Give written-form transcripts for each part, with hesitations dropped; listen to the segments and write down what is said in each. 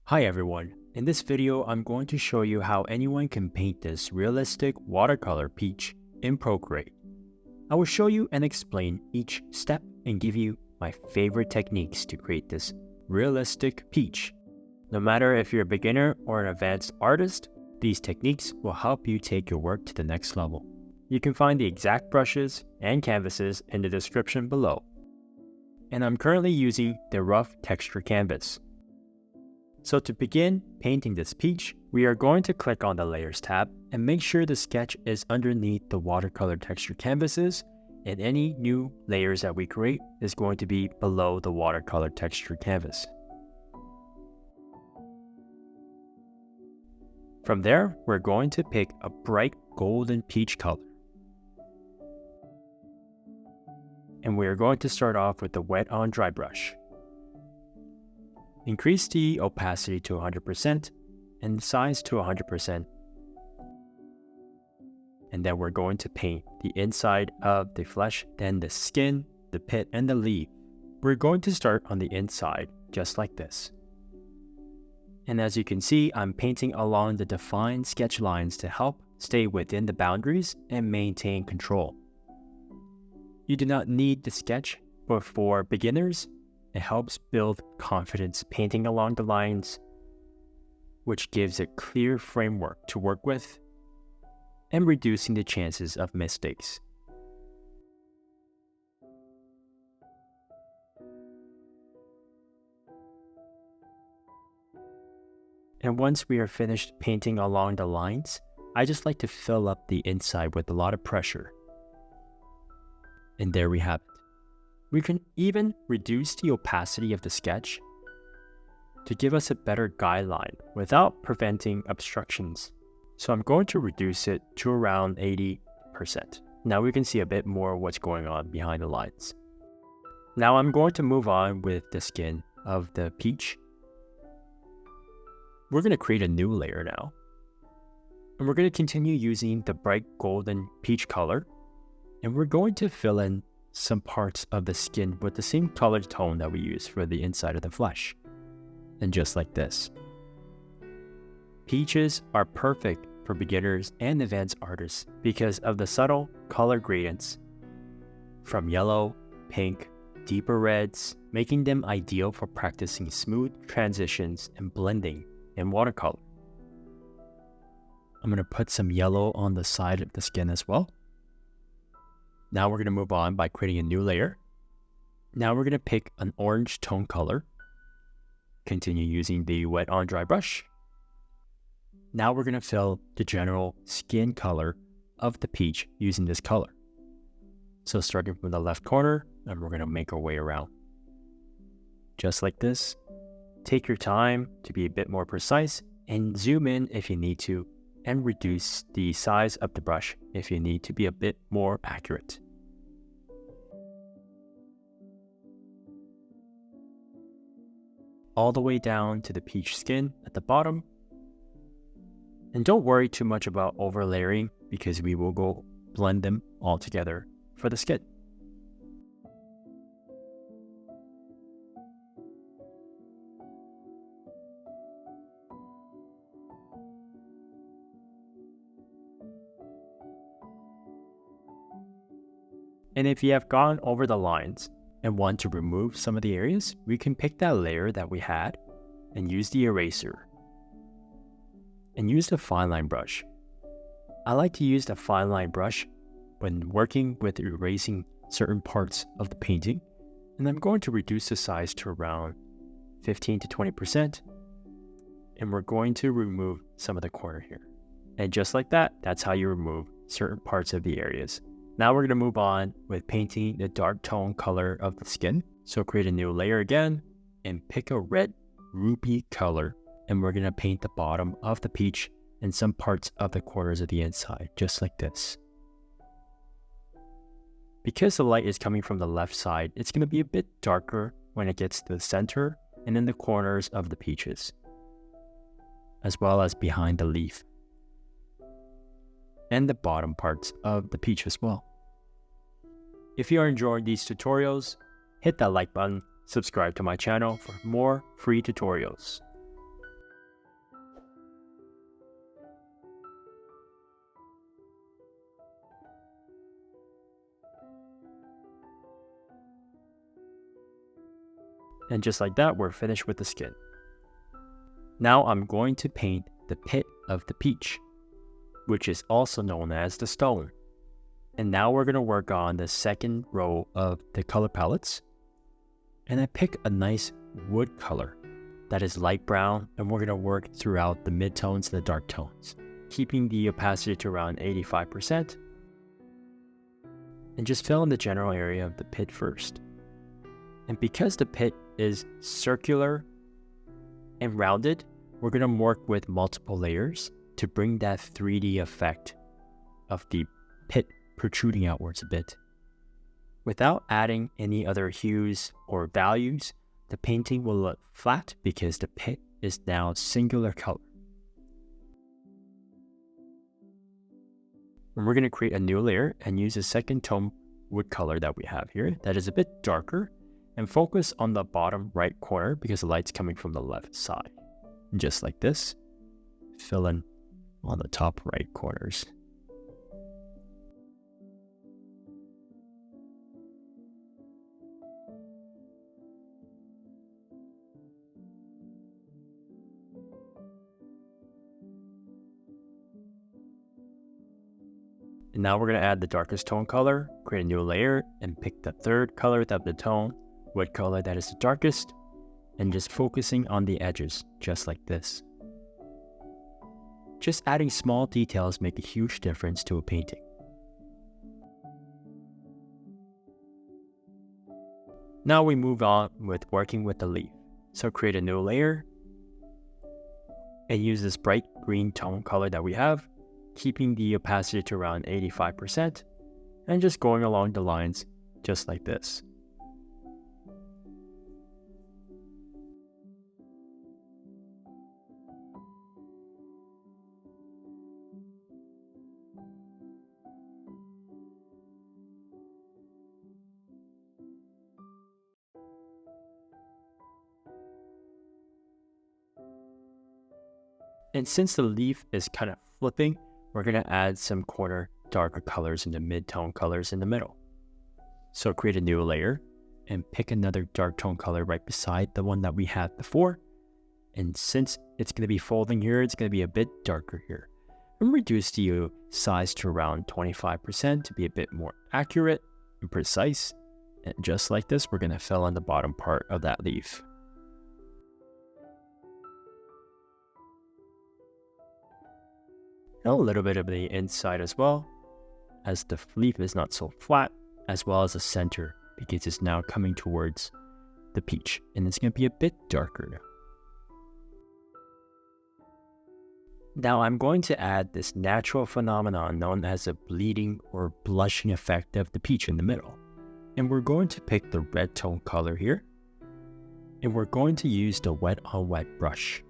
Hi everyone, in this video I'm going to show you how anyone can paint this realistic watercolor peach in Procreate. I will show you and explain each step and give you my favorite techniques to create this realistic peach. No matter if you're a beginner or an advanced artist, these techniques will help you take your work to the next level. You can find the exact brushes and canvases in the description below. And I'm currently using the rough texture canvas. So to begin painting this peach, we are going to click on the Layers tab and make sure the sketch is underneath the watercolor texture canvases, and any new layers that we create is going to be below the watercolor texture canvas. From there, we're going to pick a bright golden peach color. And we are going to start off with the wet on dry brush. Increase the opacity to 100% and the size to 100%. And then we're going to paint the inside of the flesh, then the skin, the pit, and the leaf. We're going to start on the inside, just like this. And as you can see, I'm painting along the defined sketch lines to help stay within the boundaries and maintain control. You do not need the sketch, but for beginners, it helps build confidence painting along the lines, which gives a clear framework to work with and reducing the chances of mistakes. And once we are finished painting along the lines, I just like to fill up the inside with a lot of pressure. And there we have it. We can even reduce the opacity of the sketch to give us a better guideline without preventing obstructions. So I'm going to reduce it to around 80%. Now we can see a bit more of what's going on behind the lines. Now I'm going to move on with the skin of the peach. We're going to create a new layer now. And we're going to continue using the bright golden peach color. And we're going to fill in some parts of the skin with the same color tone that we use for the inside of the flesh. And just like this. Peaches are perfect for beginners and advanced artists because of the subtle color gradients from yellow, pink, deeper reds, making them ideal for practicing smooth transitions and blending in watercolor. I'm going to put some yellow on the side of the skin as well. Now we're going to move on by creating a new layer. Now we're going to pick an orange tone color. Continue using the wet on dry brush. Now we're going to fill the general skin color of the peach using this color. So starting from the left corner, and we're going to make our way around. Just like this. Take your time to be a bit more precise and zoom in if you need to, and reduce the size of the brush if you need to be a bit more accurate. All the way down to the peach skin at the bottom. And don't worry too much about overlaying because we will go blend them all together for the skin. And if you have gone over the lines and want to remove some of the areas, we can pick that layer that we had and use the eraser. And use the fine line brush. I like to use the fine line brush when working with erasing certain parts of the painting. And I'm going to reduce the size to around 15 to 20%. And we're going to remove some of the corner here. And just like that, that's how you remove certain parts of the areas. Now we're going to move on with painting the dark tone color of the skin. So create a new layer again and pick a red ruby color. And we're going to paint the bottom of the peach and some parts of the corners of the inside, just like this. Because the light is coming from the left side, it's going to be a bit darker when it gets to the center and in the corners of the peaches, as well as behind the leaf and the bottom parts of the peach as well. If you are enjoying these tutorials, hit that like button, subscribe to my channel for more free tutorials. And just like that, we're finished with the skin. Now I'm going to paint the pit of the peach, which is also known as the stone. And now we're going to work on the second row of the color palettes. And I pick a nice wood color that is light brown, and we're going to work throughout the midtones and the dark tones, keeping the opacity to around 85%. And just fill in the general area of the pit first. And because the pit is circular and rounded, we're going to work with multiple layers to bring that 3D effect of the pit protruding outwards a bit. Without adding any other hues or values, the painting will look flat because the pit is now singular color. And we're going to create a new layer and use a second tone wood color that we have here that is a bit darker, and focus on the bottom right corner because the light's coming from the left side. And just like this, fill in on the top right corners. And now we're going to add the darkest tone color, create a new layer, and pick the third color of the tone, wood color that is the darkest, and just focusing on the edges, just like this. Just adding small details make a huge difference to a painting. Now we move on with working with the leaf. So create a new layer, and use this bright green tone color that we have, keeping the opacity to around 85%, and just going along the lines just like this. And since the leaf is kind of flipping, we're going to add some corner darker colors and the mid-tone colors in the middle. So create a new layer and pick another dark tone color right beside the one that we had before. And since it's going to be folding here, it's going to be a bit darker here. And reduce the size to around 25% to be a bit more accurate and precise. And just like this, we're going to fill in the bottom part of that leaf. A little bit of the inside as well, as the leaf is not so flat, as well as the center, because it's now coming towards the peach, and it's going to be a bit darker now. Now I'm going to add this natural phenomenon known as a bleeding or blushing effect of the peach in the middle. And we're going to pick the red tone color here, and we're going to use the wet on wet brush.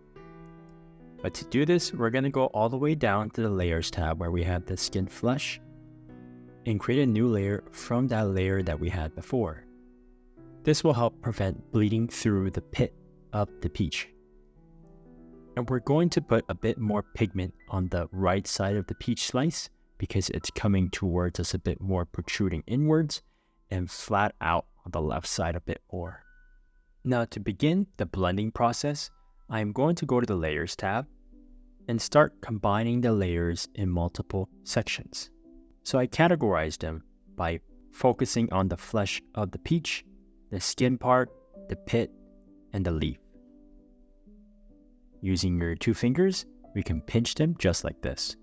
But to do this, we're going to go all the way down to the layers tab where we have the skin flesh, and create a new layer from that layer that we had before. This will help prevent bleeding through the pit of the peach. And we're going to put a bit more pigment on the right side of the peach slice because it's coming towards us a bit more, protruding inwards, and flat out on the left side a bit more. Now to begin the blending process, I'm going to go to the Layers tab and start combining the layers in multiple sections. So I categorized them by focusing on the flesh of the peach, the skin part, the pit, and the leaf. Using your 2 fingers, we can pinch them just like this.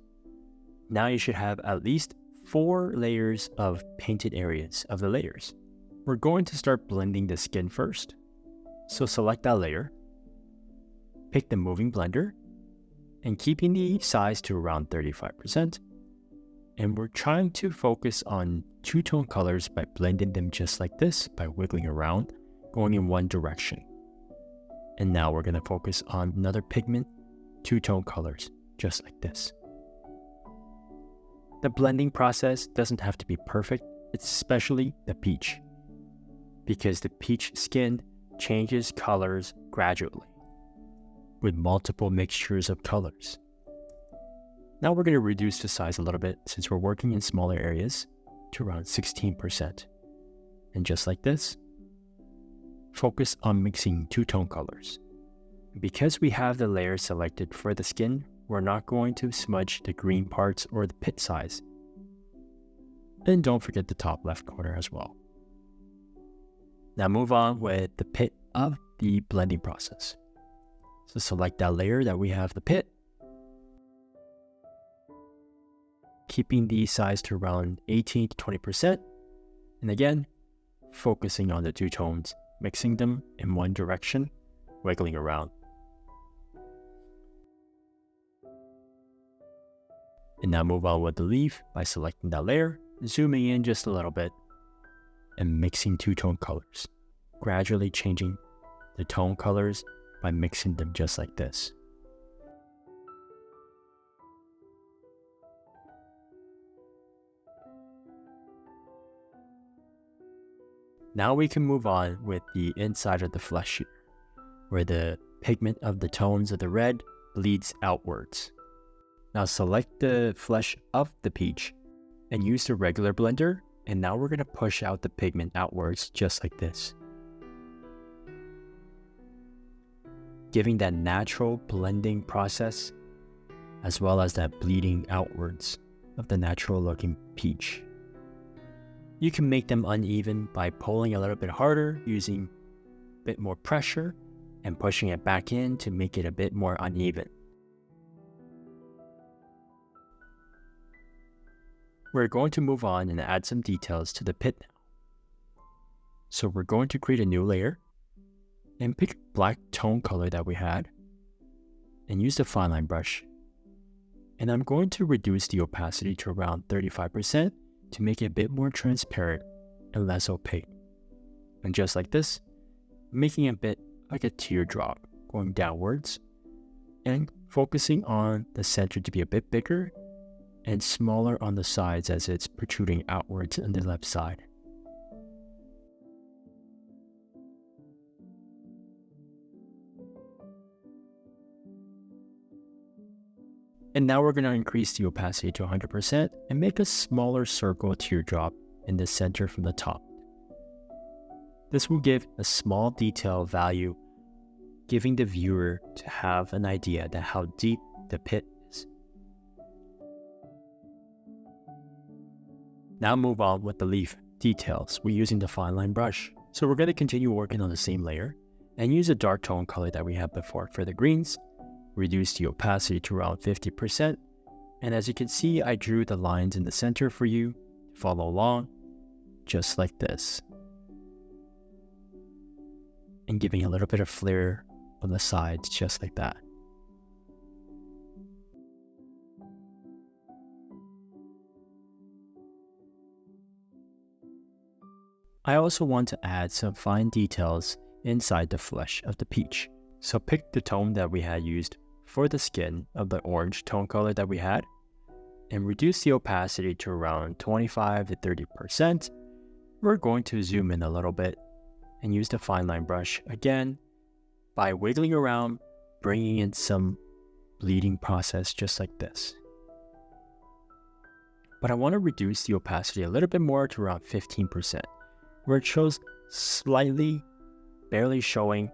Now you should have at least 4 layers of painted areas of the layers. We're going to start blending the skin first. So select that layer, pick the moving blender, and keeping the size to around 35%. And we're trying to focus on 2-tone colors by blending them just like this, by wiggling around, going in one direction. And now we're going to focus on another pigment, 2-tone colors, just like this. The blending process doesn't have to be perfect, especially the peach, because the peach skin changes colors gradually with multiple mixtures of colors. Now we're going to reduce the size a little bit since we're working in smaller areas to around 16%. And just like this, focus on mixing two-tone colors. Because we have the layer selected for the skin, we're not going to smudge the green parts or the pit size. And don't forget the top left corner as well. Now move on with the pit of the blending process. So select that layer that we have the pit, keeping the size to around 18 to 20%. And again, focusing on the two tones, mixing them in one direction, wiggling around. And now move on with the leaf by selecting that layer, zooming in just a little bit, and mixing two-tone colors, gradually changing the tone colors by mixing them just like this. Now we can move on with the inside of the flesh here, where the pigment of the tones of the red bleeds outwards. Now select the flesh of the peach and use the regular blender, and now we're going to push out the pigment outwards just like this, giving that natural blending process as well as that bleeding outwards of the natural looking peach. You can make them uneven by pulling a little bit harder, using a bit more pressure and pushing it back in to make it a bit more uneven. We're going to move on and add some details to the pit now. So we're going to create a new layer and pick a black tone color that we had and use the fine line brush. And I'm going to reduce the opacity to around 35% to make it a bit more transparent and less opaque. And just like this, making it a bit like a teardrop going downwards and focusing on the center to be a bit bigger and smaller on the sides as it's protruding outwards on the left side. And now we're going to increase the opacity to 100% and make a smaller circle teardrop in the center from the top. This will give a small detail value, giving the viewer to have an idea that how deep the pit is. Now move on with the leaf details. We're using the fine line brush. So we're going to continue working on the same layer and use a dark tone color that we had before for the greens. Reduce the opacity to around 50%. And as you can see, I drew the lines in the center for you to follow along, just like this. And giving a little bit of flair on the sides, just like that. I also want to add some fine details inside the flesh of the peach. So pick the tone that we had used for the skin of the orange tone color that we had and reduce the opacity to around 25 to 30%. We're going to zoom in a little bit and use the fine line brush again by wiggling around, bringing in some bleeding process just like this. But I want to reduce the opacity a little bit more to around 15%, where it shows slightly, barely showing,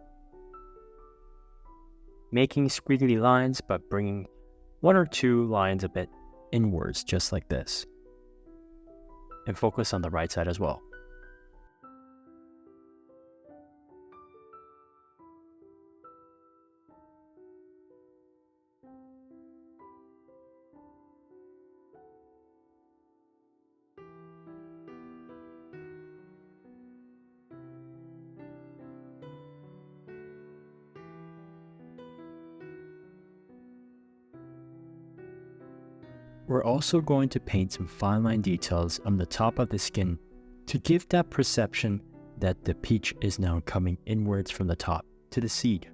making squiggly lines, but bringing one or two lines a bit inwards, just like this. And focus on the right side as well. We're also going to paint some fine line details on the top of the skin to give that perception that the peach is now coming inwards from the top to the seed.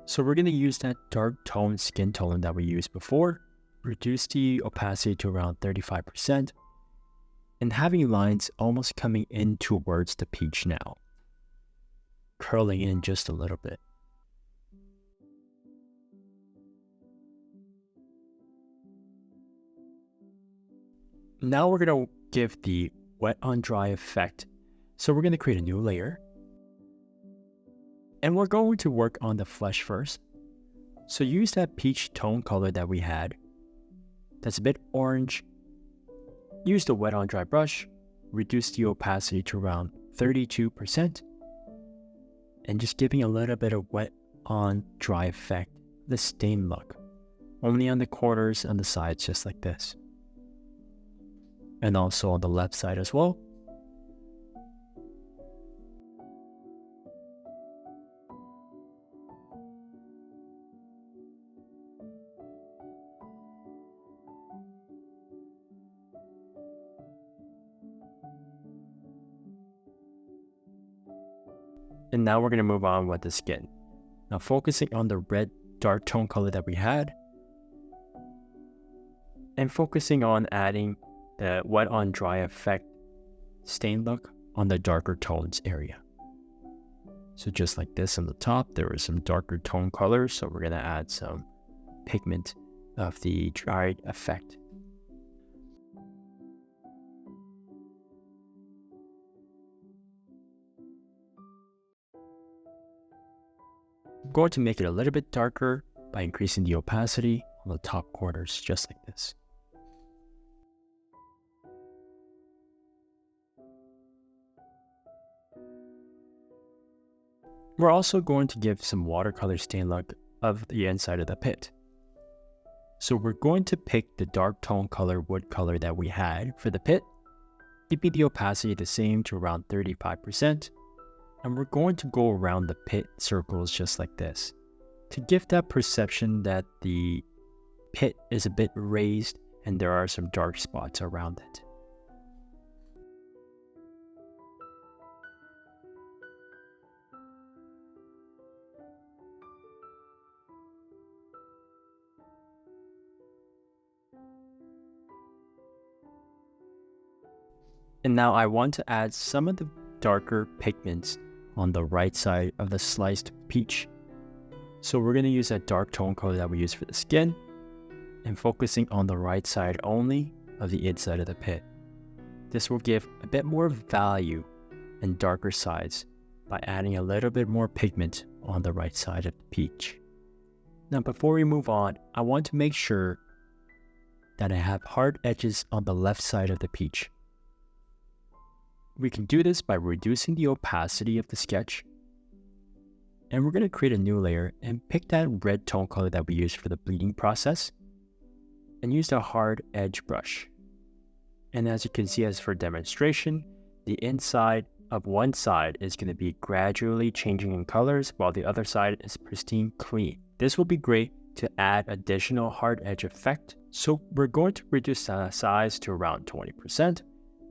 So we're going to use that dark tone skin tone that we used before, reduce the opacity to around 35%, and having lines almost coming in towards the peach now, curling in just a little bit. Now we're going to give the wet on dry effect. So we're going to create a new layer And we're going to work on the flesh first. So use that peach tone color that we had. That's a bit orange. Use the wet on dry brush. Reduce the opacity to around 32%. And just giving a little bit of wet on dry effect, the stain look. Only on the corners and the sides, just like this. And also on the left side as well. And now we're going to move on with the skin. Now focusing on the red dark tone color that we had. And focusing on adding the wet on dry effect stain look on the darker tones area. So just like this on the top, there is some darker tone colors. So we're going to add some pigment of the dried effect. I'm going to make it a little bit darker by increasing the opacity on the top corners, just like this. We're also going to give some watercolor stain look of the inside of the pit. So we're going to pick the dark tone color wood color that we had for the pit, keeping the opacity the same to around 35%. And we're going to go around the pit circles just like this to give that perception that the pit is a bit raised and there are some dark spots around it. And now I want to add some of the darker pigments on the right side of the sliced peach. So we're going to use that dark tone color that we use for the skin and focusing on the right side only of the inside of the pit. This will give a bit more value and darker sides by adding a little bit more pigment on the right side of the peach. Now before we move on, I want to make sure that I have hard edges on the left side of the peach. We can do this by reducing the opacity of the sketch. And we're going to create a new layer and pick that red tone color that we used for the bleeding process and use the hard edge brush. And as you can see, as for demonstration, the inside of one side is going to be gradually changing in colors while the other side is pristine clean. This will be great to add additional hard edge effect. So we're going to reduce the size to around 20%.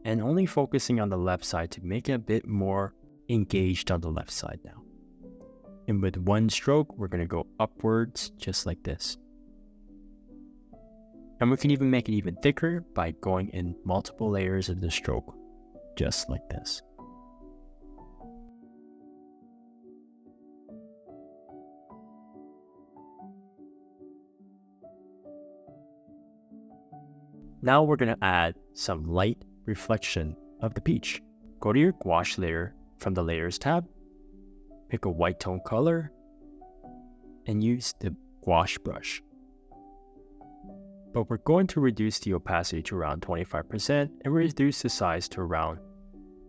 And only focusing on the left side to make it a bit more engaged on the left side now. And with one stroke, we're going to go upwards just like this. And we can even make it even thicker by going in multiple layers of the stroke, just like this. Now we're going to add some light reflection of the peach. Go to your gouache layer from the layers tab, pick a white tone color, and use the gouache brush. But we're going to reduce the opacity to around 25% and reduce the size to around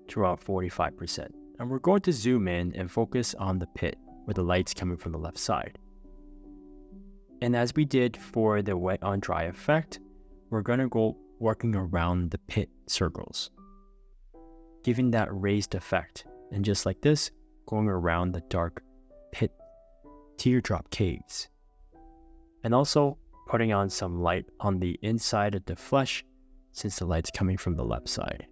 45%. And we're going to zoom in and focus on the pit where the light's coming from the left side. And as we did for the wet on dry effect, we're going to go working around the pit circles, giving that raised effect. And just like this, going around the dark pit teardrop caves. And also putting on some light on the inside of the flesh since the light's coming from the left side.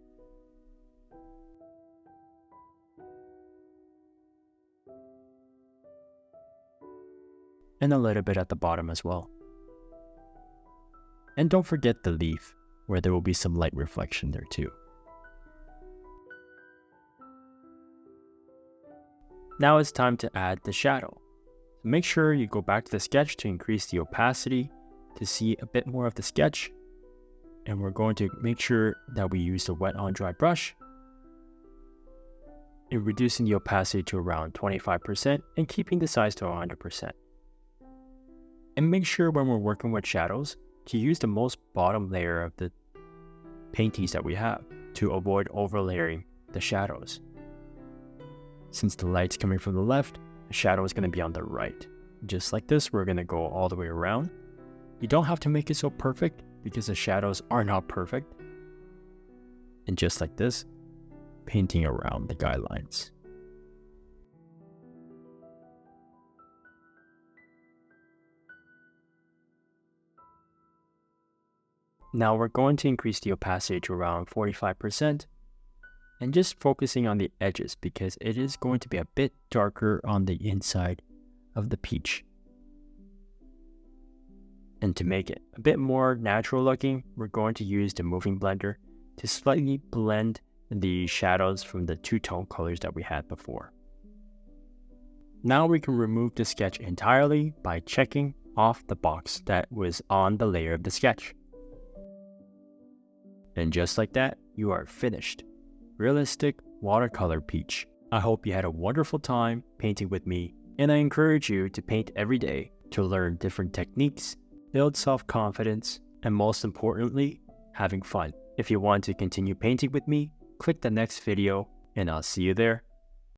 And a little bit at the bottom as well. And don't forget the leaf, where there will be some light reflection there too. Now it's time to add the shadow. So make sure you go back to the sketch to increase the opacity to see a bit more of the sketch. And we're going to make sure that we use the wet on dry brush. and reducing the opacity to around 25% and keeping the size to 100%. And make sure when we're working with shadows to use the most bottom layer of the paintings that we have to avoid overlaying the shadows. Since the light's coming from the left, the shadow is going to be on the right. Just like this, we're going to go all the way around. You don't have to make it so perfect because the shadows are not perfect. And just like this, painting around the guidelines. Now we're going to increase the opacity to around 45% and just focusing on the edges because it is going to be a bit darker on the inside of the peach. And to make it a bit more natural looking, we're going to use the moving blender to slightly blend the shadows from the two-tone colors that we had before. Now we can remove the sketch entirely by checking off the box that was on the layer of the sketch. And just like that, you are finished. Realistic watercolor peach. I hope you had a wonderful time painting with me, and I encourage you to paint every day to learn different techniques, build self-confidence, and most importantly, having fun. If you want to continue painting with me, click the next video, and I'll see you there.